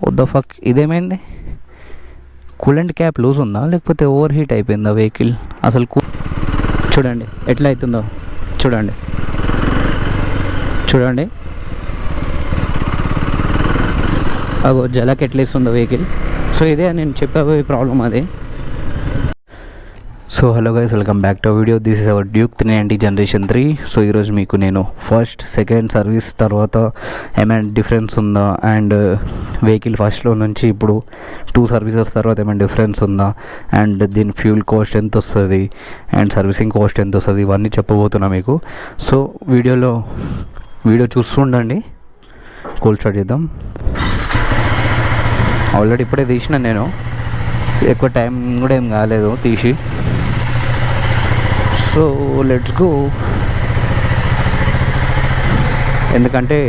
వద్ద fuck ఇదేమైంది? Coolant cap loose ఉందా లేకపోతే ఓవర్ హీట్ అయిపోయిందా వెహికల్? అసలు చూడండి ఎట్లా అవుతుందో, చూడండి చూడండి అగో జలక్ ఎట్లా ఇస్తుందో వెహికల్. సో ఇదే నేను చెప్పబోయే ప్రాబ్లం అది. So hello guys, welcome back to video. This is our Duke 390 generation 3. So ఈరోజు మీకు నేను ఫస్ట్ సెకండ్ సర్వీస్ తర్వాత ఏమైనా డిఫరెన్స్ ఉందా, అండ్ వెహికల్ ఫస్ట్లో నుంచి ఇప్పుడు 2 సర్వీసెస్ తర్వాత ఏమైనా డిఫరెన్స్ ఉందా, అండ్ దీని ఫ్యూల్ కాస్ట్ ఎంత వస్తుంది అండ్ సర్వీసింగ్ కాస్ట్ ఎంత వస్తుంది, ఇవన్నీ చెప్పబోతున్నా మీకు. సో వీడియో చూస్తుండండి. కోల్ స్టార్ట్ చేద్దాం. ఆల్రెడీ ఇప్పుడే తీసిన నేను, ఎక్కువ టైం కూడా ఏం కాలేదు తీసి. So let's go. ఎందుకంటే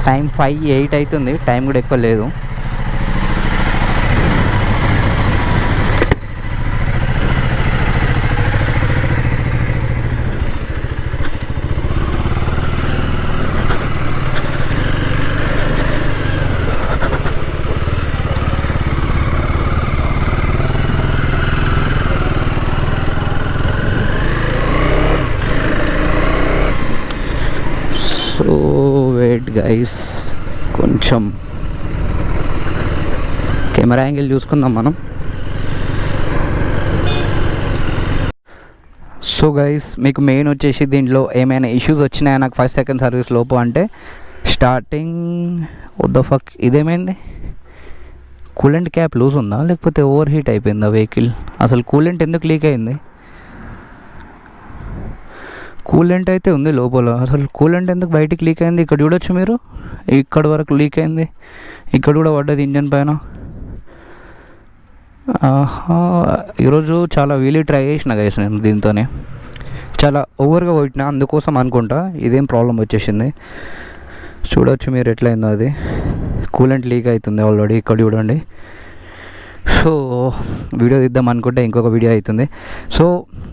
టైం 5:08 అవుతుంది, టైం కూడా ఎక్కువ లేదు. సో వెయిట్ గైస్, కొంచెం కెమెరా యాంగిల్ చూసుకుందాం మనం. సో గైస్, మీకు మెయిన్ వచ్చేసి దీంట్లో ఏమైనా ఇష్యూస్ వచ్చినాయా నాకు ఫస్ట్ సెకండ్ సర్వీస్ లోపు అంటే, స్టార్టింగ్ వద్ద ఫక్ ఇదేమైంది? కూలెంట్ క్యాప్ లూజ్ ఉందా లేకపోతే ఓవర్ హీట్ అయిపోయిందా వెహికల్? అసలు కూలెంట్ ఎందుకు లీక్ అయింది? కూలెంట్ అయితే ఉంది లోపల, అసలు కూలెంట్ ఎందుకు బయటికి లీక్ అయింది? ఇక్కడ చూడొచ్చు మీరు, ఇక్కడ వరకు లీక్ అయింది, ఇక్కడ కూడా పడ్డది ఇంజన్ పైన. ఈరోజు చాలా వీలీ ట్రై చేసిన గైస్ నేను దీంతోనే, చాలా ఓవర్గా కొట్టిన, అందుకోసం అనుకుంటా ఇదేం ప్రాబ్లం వచ్చేసింది. చూడొచ్చు మీరు ఎట్లయిందో, అది కూలెంట్ లీక్ అవుతుంది ఆల్రెడీ, ఇక్కడ చూడండి. సో వీడియో తీద్దాం అనుకుంటే ఇంకొక వీడియో అవుతుంది. సో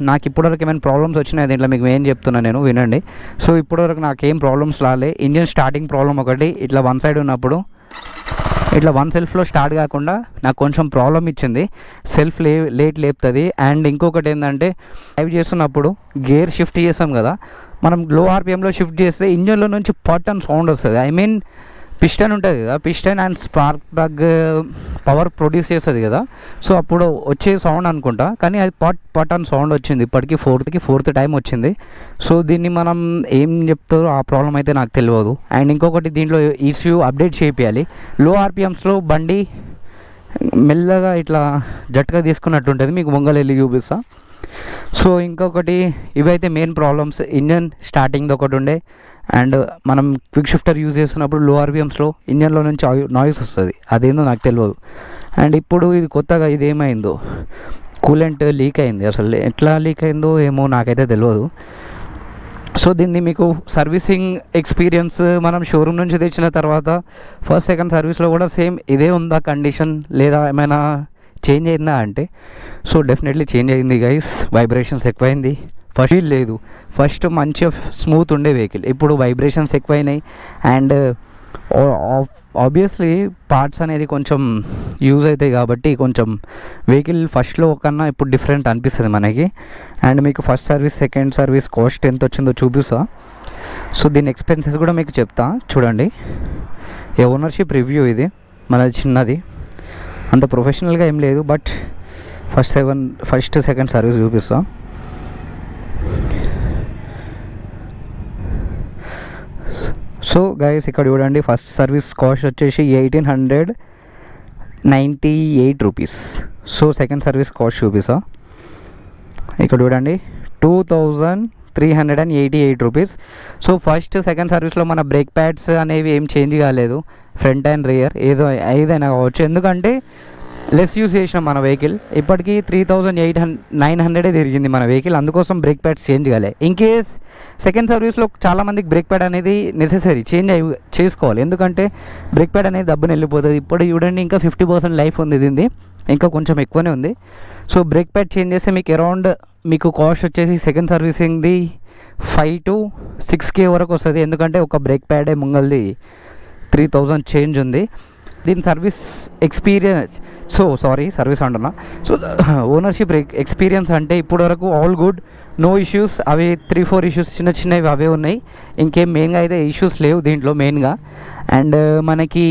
నాకు ఇప్పటివరకు ఏమైనా ప్రాబ్లమ్స్ వచ్చినాయి దీంట్లో మీకు ఏం చెప్తున్నా నేను, వినండి. సో ఇప్పటివరకు నాకేం ప్రాబ్లమ్స్ రాలే. ఇంజిన్ స్టార్టింగ్ ప్రాబ్లం ఒకటి, ఇట్లా వన్ సైడ్ ఉన్నప్పుడు ఇట్లా వన్ సెల్ఫ్లో స్టార్ట్ కాకుండా నాకు కొంచెం ప్రాబ్లం ఇచ్చింది. Self late లేపుతుంది. అండ్ ఇంకొకటి ఏంటంటే, డ్రైవ్ చేస్తున్నప్పుడు గేర్ షిఫ్ట్ చేస్తాం కదా, మనం లో ఆర్పిఎంలో షిఫ్ట్ చేస్తే ఇంజన్లో నుంచి పట్ అని సౌండ్ వస్తుంది. ఐ మీన్ పిస్టన్ ఉంటుంది కదా, piston and spark plug power produce చేస్తుంది కదా, సో అప్పుడు వచ్చే సౌండ్ అనుకుంటా, కానీ అది పట్ అని సౌండ్ వచ్చింది. ఇప్పటికీ ఫోర్త్ టైం వచ్చింది. సో దీన్ని మనం ఏం చెప్తారో ఆ ప్రాబ్లం అయితే నాకు తెలియదు. అండ్ ఇంకొకటి, దీంట్లో ఈసీయూ అప్డేట్ చేయాలి. లో ఆర్పిఎమ్స్లో బండి మెల్లగా ఇట్లా జట్గా తీసుకున్నట్టు ఉంటుంది, మీకు ముంగలు వెళ్ళి చూపిస్తా. సో ఇంకొకటి, ఇవైతే మెయిన్ ప్రాబ్లమ్స్. ఇంజన్ స్టార్టింగ్ది ఒకటి ఉండే, అండ్ మనం క్విక్ షిఫ్టర్ యూజ్ చేస్తున్నప్పుడు లో ఆర్పిఎమ్స్లో ఇంజన్లో నుంచి నాయిస్ వస్తుంది, అదేందో నాకు తెలియదు. అండ్ ఇప్పుడు ఇది కొత్తగా ఇది ఏమైందో, కూలెంట్ లీక్ అయింది. అసలు ఎట్లా లీక్ అయిందో ఏమో నాకైతే తెలియదు. సో దీన్ని మీకు సర్వీసింగ్ ఎక్స్పీరియన్స్ మనం షోరూమ్ నుంచి తెచ్చిన తర్వాత ఫస్ట్ సెకండ్ సర్వీస్లో కూడా సేమ్ ఇదే ఉందా కండిషన్, లేదా ఏమైనా చేంజ్ అయిందా అంటే, సో డెఫినెట్లీ చేంజ్ అయింది గైస్. వైబ్రేషన్స్ ఎక్కువైంది. ఫస్ట్ లేదు, ఫస్ట్ మంచిగా స్మూత్ ఉండే వెహికల్, ఇప్పుడు వైబ్రేషన్స్ ఎక్కువైనాయి. అండ్ ఆబ్వియస్లీ పార్ట్స్ అనేది కొంచెం యూజ్ అవుతాయి కాబట్టి కొంచెం వెహికల్ ఫస్ట్లో కన్నా ఇప్పుడు డిఫరెంట్ అనిపిస్తుంది మనకి. అండ్ మీకు first service second service cost ఎంత వచ్చిందో చూపిస్తా. సో దీని ఎక్స్పెన్సెస్ కూడా మీకు చెప్తా, చూడండి. ఓనర్షిప్ రివ్యూ ఇది మనది, చిన్నది, అంత ప్రొఫెషనల్గా ఏం లేదు, బట్ ఫస్ట్ సెకండ్ సర్వీస్ చూపిస్తా. సో గైస్ ఇక్కడ చూడండి, ఫస్ట్ సర్వీస్ కాస్ట్ వచ్చేసి 1898 rupees. So second service cost చూపిస్తా, ఇక్కడ చూడండి 2388 రూపీస్. సో ఫస్ట్ సెకండ్ సర్వీస్లో మన బ్రేక్ ప్యాడ్స్ అనేవి ఏం చేంజ్ కాలేదు, ఫ్రంట్ అండ్ రియర్ ఏదైనా కావచ్చు, ఎందుకంటే లెస్ యూస్ చేసినాం మన వెహికల్. ఇప్పటికీ 3900 తిరిగింది మన వెహికల్, అందుకోసం బ్రేక్ ప్యాడ్స్ చేంజ్ కాలే. ఇన్ కేస్ సెకండ్ సర్వీస్లో చాలామందికి బ్రేక్ ప్యాడ్ అనేది నెసెసరీ చేసుకోవాలి, ఎందుకంటే బ్రేక్ ప్యాడ్ అనేది దబ్బున వెళ్ళిపోతుంది. ఇప్పుడు చూడండి ఇంకా 50% లైఫ్ ఉంది దీనిది, ఇంకా కొంచెం ఎక్కువనే ఉంది. సో బ్రేక్ ప్యాడ్ చేంజ్ చేస్తే మీకు అరౌండ్ మీకు కాస్ట్ వచ్చేసి సెకండ్ సర్వీసింగ్ది 5 to 6K వరకు వస్తుంది, ఎందుకంటే ఒక బ్రేక్ ప్యాడే ముంగల్ది 3000 చేంజ్ ఉంది. దీని సర్వీస్ ఎక్స్పీరియన్స్ సర్వీస్ అంటున్నా. సో ఓనర్షిప్ ఎక్స్పీరియన్స్ అంటే ఇప్పటి వరకు ఆల్ గుడ్, నో ఇష్యూస్. అవి 3-4 ఇష్యూస్ చిన్నవి అవే ఉన్నాయి, ఇంకేం మెయిన్గా అయితే ఇష్యూస్ లేవు దీంట్లో మెయిన్గా. అండ్ మనకి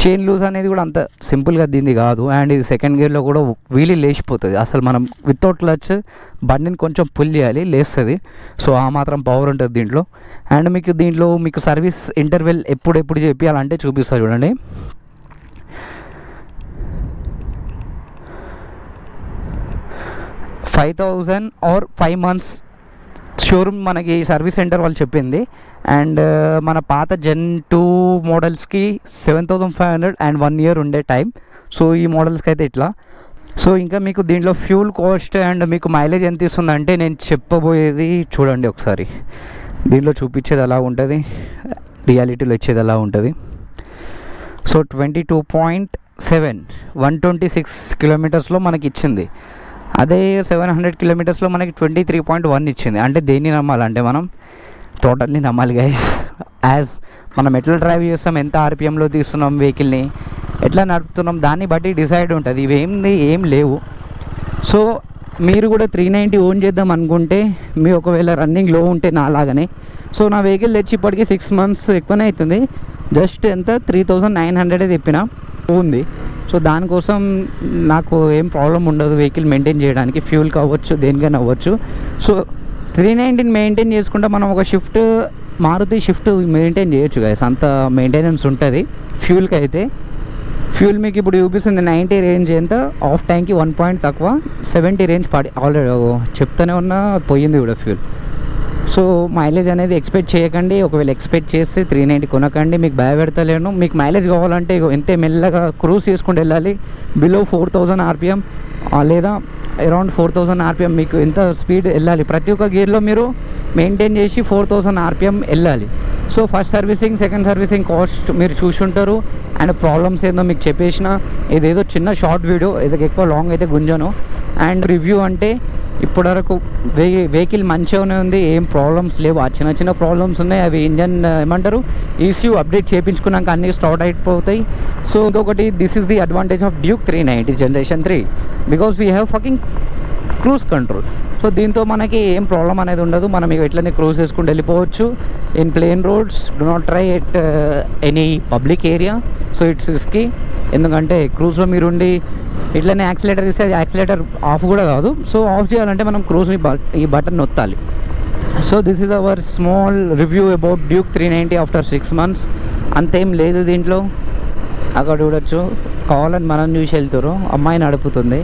చైన్ లూజ్ అనేది కూడా అంత సింపుల్గా దీన్ని కాదు. అండ్ ఇది సెకండ్ గేర్లో కూడా వీలీ లేచిపోతుంది. అసలు మనం వితౌట్ క్లచ్ బండిని కొంచెం పుల్ చేయాలి, లేస్తుంది. సో ఆ మాత్రం పవర్ ఉంటుంది దీంట్లో. అండ్ మీకు సర్వీస్ ఇంటర్వెల్ ఎప్పుడు చేయాలంటే చూపిస్తారు చూడండి. 5,000 ఆర్ 5 months షోరూమ్ మనకి సర్వీస్ సెంటర్ వాళ్ళు చెప్పింది. అండ్ మన పాత Gen 2 మోడల్స్కి 7,500 అండ్ 1 year ఉండే టైం. సో ఈ మోడల్స్కి అయితే ఇట్లా. సో ఇంకా మీకు దీంట్లో ఫ్యూల్ కాస్ట్ అండ్ మీకు మైలేజ్ ఎంత ఇస్తుందంటే నేను చెప్పబోయేది చూడండి ఒకసారి. దీంట్లో చూపించేది అలా ఉంటుంది, రియాలిటీలో ఇచ్చేది అలా ఉంటుంది. సో 22.7 126 kilometers మనకి ఇచ్చింది. అదే 700 kilometers మనకి 23.1 ఇచ్చింది. అంటే దేన్ని నమ్మాలంటే మనం టోటల్ని నమ్మాలి గైస్. మనం ఎట్లా డ్రైవ్ చేస్తాం, ఎంత ఆర్పిఎంలో తీస్తున్నాం వెహికల్ని, ఎట్లా నడుపుతున్నాం, దాన్ని బట్టి డిసైడ్ ఉంటుంది. ఇవేంది ఏం లేవు. సో మీరు కూడా 390 ఓన్ చేద్దాం అనుకుంటే, మీ ఒకవేళ రన్నింగ్ లో ఉంటే నా లాగానే. సో నా వెహికల్ తెచ్చి ఇప్పటికీ 6 months ఎక్కువనే అవుతుంది. జస్ట్ ఎంత 3,900 తెప్పిన ఉంది. సో దానికోసం నాకు ఏం ప్రాబ్లం ఉండదు వెహికల్ మెయింటైన్ చేయడానికి, ఫ్యూల్కి అవ్వచ్చు, దేనికైనా అవ్వచ్చు. సో 390 మెయింటైన్ చేసుకుంటే మనం ఒక మారుతి షిఫ్ట్ మెయింటైన్ చేయొచ్చు గైస్. అంత మెయింటెనెన్స్ ఉంటుంది ఫ్యూల్కి అయితే. ఫ్యూల్ మీకు ఇప్పుడు చూపిస్తుంది 90 రేంజ్ ఎంత, ఆఫ్ ట్యాంక్కి 1 point తక్కువ, 70 రేంజ్ ఆల్రెడీ చెప్తూనే ఉన్నా పోయింది కూడా ఫ్యూల్. సో మైలేజ్ అనేది ఎక్స్పెక్ట్ చేయకండి. ఒకవేళ ఎక్స్పెక్ట్ చేస్తే 390 కొనకండి, మీకు భయపెడతలేను. మీకు మైలేజ్ కావాలంటే ఎంత మెల్లగా క్రూజ్ చేసుకుంటూ వెళ్ళాలి. బిలో 4,000 RPM లేదా అరౌండ్ 4,000 RPM మీకు ఎంత స్పీడ్ వెళ్ళాలి. ప్రతి ఒక్క గేర్లో మీరు మెయింటైన్ చేసి 4,000 RPM వెళ్ళాలి. So first servicing, second servicing cost మీరు చూసుంటారు. అండ్ ప్రాబ్లమ్స్ ఏందో మీకు చెప్పేసిన. ఇదేదో చిన్న షార్ట్ వీడియో, ఇది ఎక్కువ లాంగ్ అయితే గుంజను. అండ్ రివ్యూ అంటే ఇప్పటివరకు వెహికల్ మంచిగానే ఉంది, ఏం ప్రాబ్లమ్స్ లేవు. ఆ చిన్న ప్రాబ్లమ్స్ ఉన్నాయి, అవి ఇంజన్ ECU అప్డేట్ చేయించుకున్నాక అన్నీ స్టార్ట్ అయిపోతాయి. సో ఇంకొకటి, this is the advantage of Duke 390 Generation 3 because we have fucking cruise control. So దీంతో మనకి ఏం ప్రాబ్లం అనేది ఉండదు. మనం ఇట్లనే క్రూజ్ చేసుకుంటూ వెళ్ళిపోవచ్చు in plain roads. Do not try at any public area. So it's risky, ఎందుకంటే క్రూజ్లో మీరు ఉండి ఇట్లనే యాక్సిలేటర్ ఇస్తే యాక్సిలేటర్ ఆఫ్ కూడా కాదు. సో ఆఫ్ చేయాలంటే మనం క్రూజ్ని ఈ బటన్ నొత్తాలి. So this is our small review about Duke 390 after 6 months. అంతేం లేదు దీంట్లో. అక్కడ చూడొచ్చు, కావాలని మనం చూసి వెళ్తారు, అమ్మాయి నడుపుతుంది.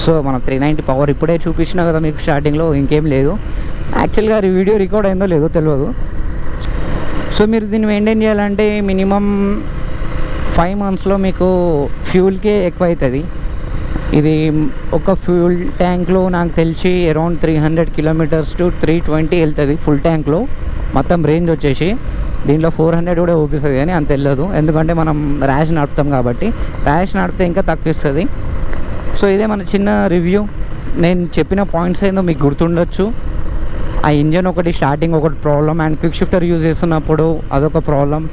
సో మనం 390 పవర్ ఇప్పుడే చూపించినా కదా మీకు స్టార్టింగ్లో, ఇంకేం లేదు. యాక్చువల్గా వీడియో రికార్డ్ అయిందో లేదో తెలియదు. సో మీరు దీన్ని మెయింటైన్ చేయాలంటే మినిమం 5 monthsలో మీకు ఫ్యూల్కే ఎక్కువ అవుతుంది. ఇది ఒక ఫ్యూల్ ట్యాంక్లో నాకు తెలిసి అరౌండ్ 300 kilometers to 320 వెళ్తుంది ఫుల్ ట్యాంక్లో మొత్తం రేంజ్ వచ్చేసి. దీంట్లో 400 కూడా చూపిస్తుంది కానీ అంత వెళ్ళదు, ఎందుకంటే మనం ర్యాష్ నడుపుతాం కాబట్టి. ర్యాష్ నడిపితే ఇంకా తక్కువ ఇస్తుంది. సో ఇదే మన చిన్న రివ్యూ. నేను చెప్పిన పాయింట్స్ ఏందో మీకు గుర్తుండొచ్చు. ఆ ఇంజన్ ఒకటి, స్టార్టింగ్ ఒకటి problem, and quick shifter use చేస్తున్నప్పుడు అదొక ప్రాబ్లం,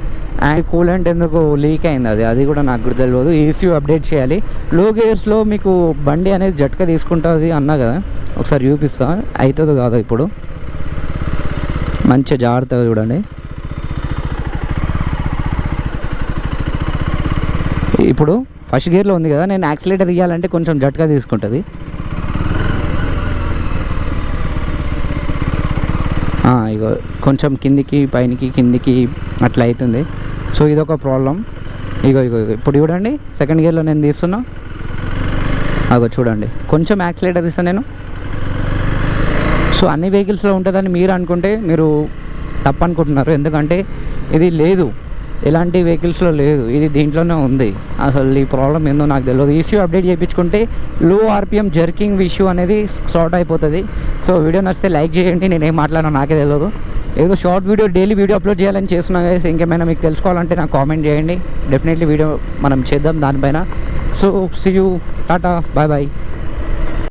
అండ్ కూలెంట్ ఎందుకు లీక్ అయింది అది కూడా నాకు కూడా తెలియదు. ECU అప్డేట్ చేయాలి. లో గేర్స్లో మీకు బండి అనేది జట్కా తీసుకుంటుంది అన్నా కదా, ఒకసారి చూపిస్తా అవుతుందో కాదో. ఇప్పుడు మంచిగా జాగ్రత్తగా చూడండి. ఇప్పుడు ఫస్ట్ గేర్లో ఉంది కదా, నేను యాక్సిలేటర్ ఇవ్వాలంటే కొంచెం జట్కా తీసుకుంటుంది. ఇగో కొంచెం కిందికి పైనకి కిందికి అట్లా అవుతుంది. సో ఇదొక ప్రాబ్లం. ఇగో ఇప్పుడు చూడండి, సెకండ్ గేర్లో నేను తీస్తున్నా. అగో చూడండి, కొంచెం యాక్సిలేటర్ ఇస్తాను నేను. సో అన్ని వెహికల్స్లో ఉంటుందని మీరు అనుకుంటే మీరు తప్పు అనుకుంటున్నారు, ఎందుకంటే ఇది లేదు, ఎలాంటి వెహికల్స్లో లేదు, ఇది దీంట్లోనే ఉంది. అసలు ఈ ప్రాబ్లం ఏందో నాకు తెలియదు. ECU అప్డేట్ చేయించుకుంటే లో RPM జర్కింగ్ ఇష్యూ అనేది సార్ట్ అయిపోతుంది. సో వీడియో నచ్చితే లైక్ చేయండి. నేనేం మాట్లాడినా నాకే తెలియదు, ఏదో short video daily video upload చేయాలని చేస్తున్నా గైస్. ఇంకేమైనా మీకు తెలుసుకోవాలంటే నాకు కామెంట్ చేయండి, డెఫినెట్లీ వీడియో మనం చేద్దాం దానిపైన. So see you, tata, bye bye.